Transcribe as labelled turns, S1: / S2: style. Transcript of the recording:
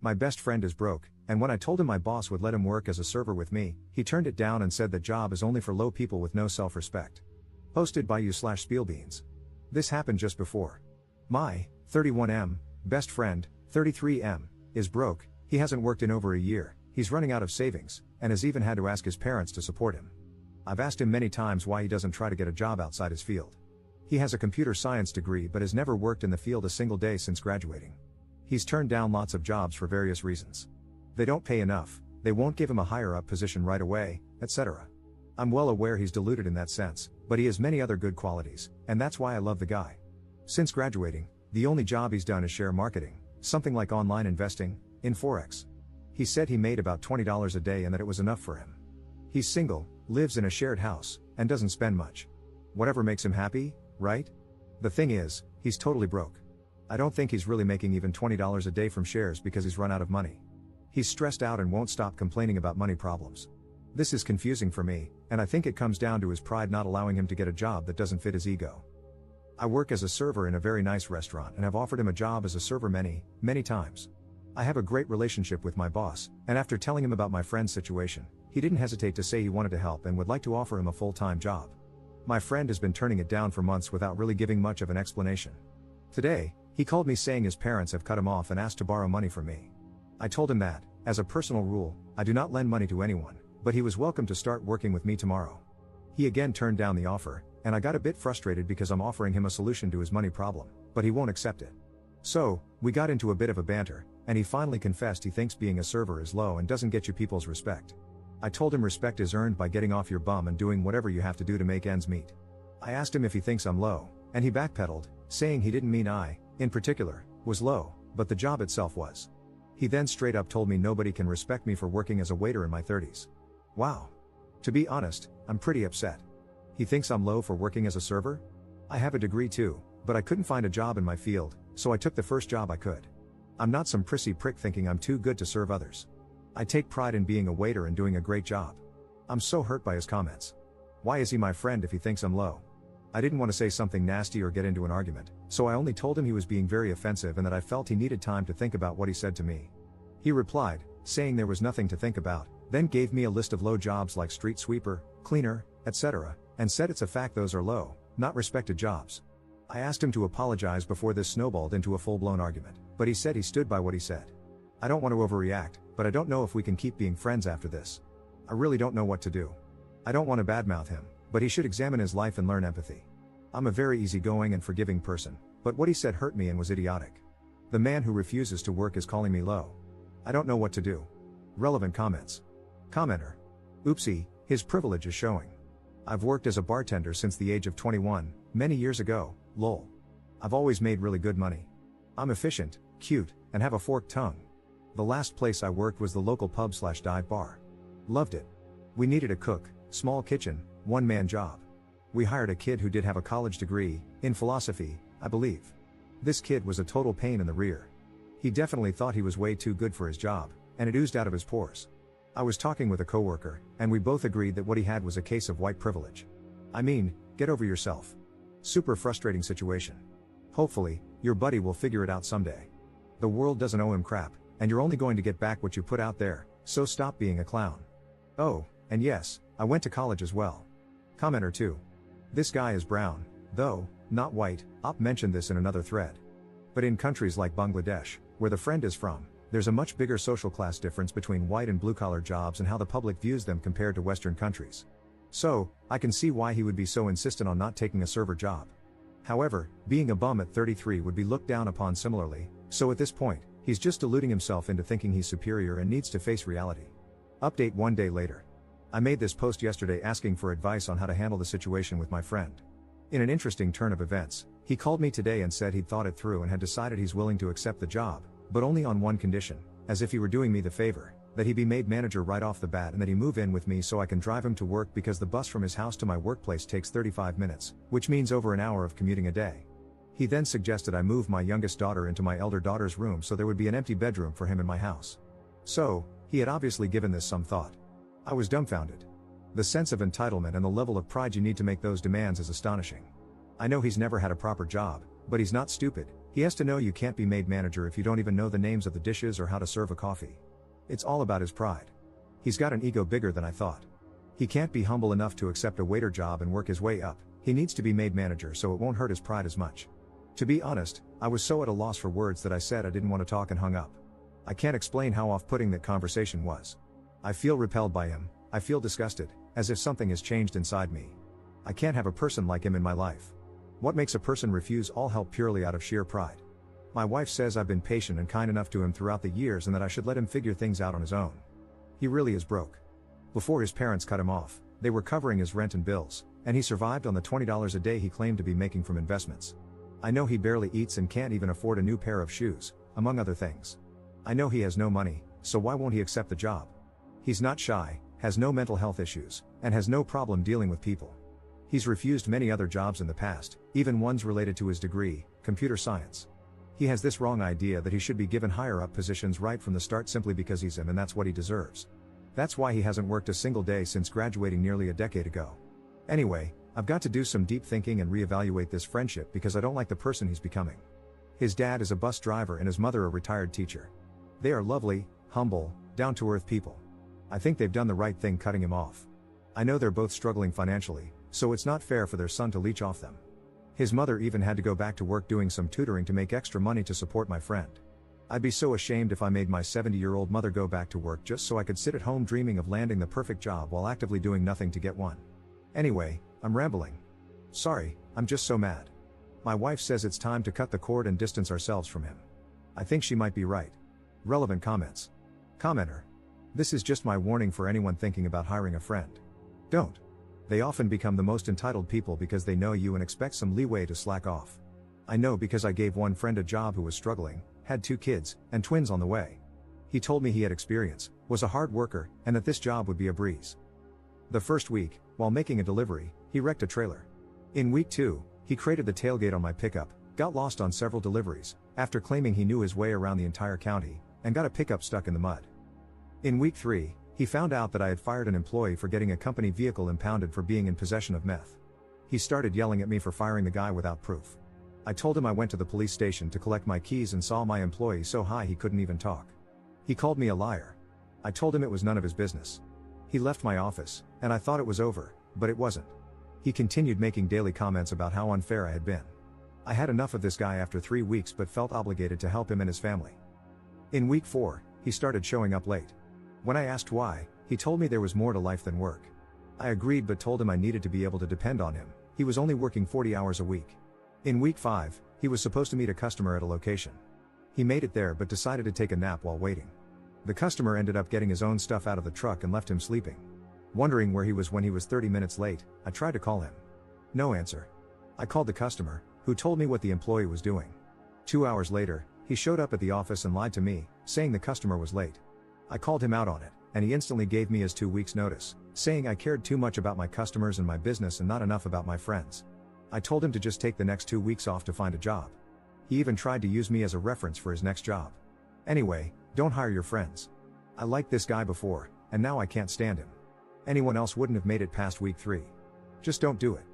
S1: My best friend is broke, and when I told him my boss would let him work as a server with me, he turned it down and said that job is only for low people with no self-respect. Posted by you/Spielbeans. This happened just before. My 31M best friend, 33M, is broke. He hasn't worked in over a year, he's running out of savings, and has even had to ask his parents to support him. I've asked him many times why he doesn't try to get a job outside his field. He has a computer science degree but has never worked in the field a single day since graduating. He's turned down lots of jobs for various reasons. They don't pay enough, they won't give him a higher up position right away, etc. I'm well aware he's deluded in that sense, but he has many other good qualities, and that's why I love the guy. Since graduating, the only job he's done is share marketing, something like online investing, in Forex. He said he made about $20 a day and that it was enough for him. He's single, lives in a shared house, and doesn't spend much. Whatever makes him happy, right? The thing is, he's totally broke. I don't think he's really making even $20 a day from shares because he's run out of money. He's stressed out and won't stop complaining about money problems. This is confusing for me, and I think it comes down to his pride not allowing him to get a job that doesn't fit his ego. I work as a server in a very nice restaurant and have offered him a job as a server many, many times. I have a great relationship with my boss, and after telling him about my friend's situation, he didn't hesitate to say he wanted to help and would like to offer him a full-time job. My friend has been turning it down for months without really giving much of an explanation. Today, he called me saying his parents have cut him off and asked to borrow money from me. I told him that, as a personal rule, I do not lend money to anyone, but he was welcome to start working with me tomorrow. He again turned down the offer, and I got a bit frustrated because I'm offering him a solution to his money problem, but he won't accept it. So, we got into a bit of a banter, and he finally confessed he thinks being a server is low and doesn't get you people's respect. I told him respect is earned by getting off your bum and doing whatever you have to do to make ends meet. I asked him if he thinks I'm low, and he backpedaled, saying he didn't mean I, in particular, was low, but the job itself was. He then straight up told me nobody can respect me for working as a waiter in my 30s. Wow. To be honest, I'm pretty upset. He thinks I'm low for working as a server? I have a degree too, but I couldn't find a job in my field, so I took the first job I could. I'm not some prissy prick thinking I'm too good to serve others. I take pride in being a waiter and doing a great job. I'm so hurt by his comments. Why is he my friend if he thinks I'm low? I didn't want to say something nasty or get into an argument, so I only told him he was being very offensive and that I felt he needed time to think about what he said to me. He replied, saying there was nothing to think about, then gave me a list of low jobs like street sweeper, cleaner, etc., and said it's a fact those are low, not respected jobs. I asked him to apologize before this snowballed into a full-blown argument, but he said he stood by what he said. I don't want to overreact, but I don't know if we can keep being friends after this. I really don't know what to do. I don't want to badmouth him, but he should examine his life and learn empathy. I'm a very easygoing and forgiving person, but what he said hurt me and was idiotic. The man who refuses to work is calling me low. I don't know what to do. Relevant comments. Commenter. Oopsie, his privilege is showing. I've worked as a bartender since the age of 21, many years ago, lol. I've always made really good money. I'm efficient, cute, and have a forked tongue. The last place I worked was the local pub/dive bar. Loved it. We needed a cook, small kitchen, one-man job. We hired a kid who did have a college degree, in philosophy, I believe. This kid was a total pain in the rear. He definitely thought he was way too good for his job, and it oozed out of his pores. I was talking with a coworker, and we both agreed that what he had was a case of white privilege. I mean, get over yourself. Super frustrating situation. Hopefully, your buddy will figure it out someday. The world doesn't owe him crap, and you're only going to get back what you put out there, so stop being a clown. Oh, and yes, I went to college as well. Commenter 2. This guy is brown, though, not white. Op mentioned this in another thread. But in countries like Bangladesh, where the friend is from, there's a much bigger social class difference between white and blue-collar jobs and how the public views them compared to Western countries. So, I can see why he would be so insistent on not taking a server job. However, being a bum at 33 would be looked down upon similarly, so at this point, he's just deluding himself into thinking he's superior and needs to face reality. Update 1 day later. I made this post yesterday asking for advice on how to handle the situation with my friend. In an interesting turn of events, he called me today and said he'd thought it through and had decided he's willing to accept the job, but only on one condition, as if he were doing me the favor, that he be made manager right off the bat and that he move in with me so I can drive him to work because the bus from his house to my workplace takes 35 minutes, which means over an hour of commuting a day. He then suggested I move my youngest daughter into my elder daughter's room so there would be an empty bedroom for him in my house. So, he had obviously given this some thought. I was dumbfounded. The sense of entitlement and the level of pride you need to make those demands is astonishing. I know he's never had a proper job, but he's not stupid, He has to know you can't be made manager if you don't even know the names of the dishes or how to serve a coffee. It's all about his pride. He's got an ego bigger than I thought. He can't be humble enough to accept a waiter job and work his way up. He needs to be made manager so it won't hurt his pride as much. To be honest, I was so at a loss for words that I said I didn't want to talk and hung up. I can't explain how off-putting that conversation was. I feel repelled by him, I feel disgusted, as if something has changed inside me. I can't have a person like him in my life. What makes a person refuse all help purely out of sheer pride? My wife says I've been patient and kind enough to him throughout the years and that I should let him figure things out on his own. He really is broke. Before his parents cut him off, they were covering his rent and bills, and he survived on the $20 a day he claimed to be making from investments. I know he barely eats and can't even afford a new pair of shoes, among other things. I know he has no money, so why won't he accept the job? He's not shy, has no mental health issues, and has no problem dealing with people. He's refused many other jobs in the past, even ones related to his degree, computer science. He has this wrong idea that he should be given higher up positions right from the start simply because he's him and that's what he deserves. That's why he hasn't worked a single day since graduating nearly a decade ago. Anyway, I've got to do some deep thinking and reevaluate this friendship because I don't like the person he's becoming. His dad is a bus driver and his mother a retired teacher. They are lovely, humble, down-to-earth people. I think they've done the right thing cutting him off. I know they're both struggling financially, so it's not fair for their son to leech off them. His mother even had to go back to work doing some tutoring to make extra money to support my friend. I'd be so ashamed if I made my 70-year-old mother go back to work just so I could sit at home dreaming of landing the perfect job while actively doing nothing to get one. Anyway, I'm rambling. Sorry, I'm just so mad. My wife says it's time to cut the cord and distance ourselves from him. I think she might be right. Relevant comments. Commenter. This is just my warning for anyone thinking about hiring a friend. Don't. They often become the most entitled people because they know you and expect some leeway to slack off. I know because I gave one friend a job who was struggling, had 2 kids, and twins on the way. He told me he had experience, was a hard worker, and that this job would be a breeze. The first week, while making a delivery, he wrecked a trailer. In week 2, he crated the tailgate on my pickup, got lost on several deliveries, after claiming he knew his way around the entire county, and got a pickup stuck in the mud. In week 3, he found out that I had fired an employee for getting a company vehicle impounded for being in possession of meth. He started yelling at me for firing the guy without proof. I told him I went to the police station to collect my keys and saw my employee so high he couldn't even talk. He called me a liar. I told him it was none of his business. He left my office, and I thought it was over, but it wasn't. He continued making daily comments about how unfair I had been. I had enough of this guy after 3 weeks but felt obligated to help him and his family. In week 4, he started showing up late. When I asked why, he told me there was more to life than work. I agreed but told him I needed to be able to depend on him. He was only working 40 hours a week. In week 5, he was supposed to meet a customer at a location. He made it there but decided to take a nap while waiting. The customer ended up getting his own stuff out of the truck and left him sleeping. Wondering where he was when he was 30 minutes late, I tried to call him. No answer. I called the customer, who told me what the employee was doing. 2 hours later, he showed up at the office and lied to me, saying the customer was late. I called him out on it, and he instantly gave me his 2 weeks notice, saying I cared too much about my customers and my business and not enough about my friends. I told him to just take the next 2 weeks off to find a job. He even tried to use me as a reference for his next job. Anyway, don't hire your friends. I liked this guy before, and now I can't stand him. Anyone else wouldn't have made it past week 3. Just don't do it.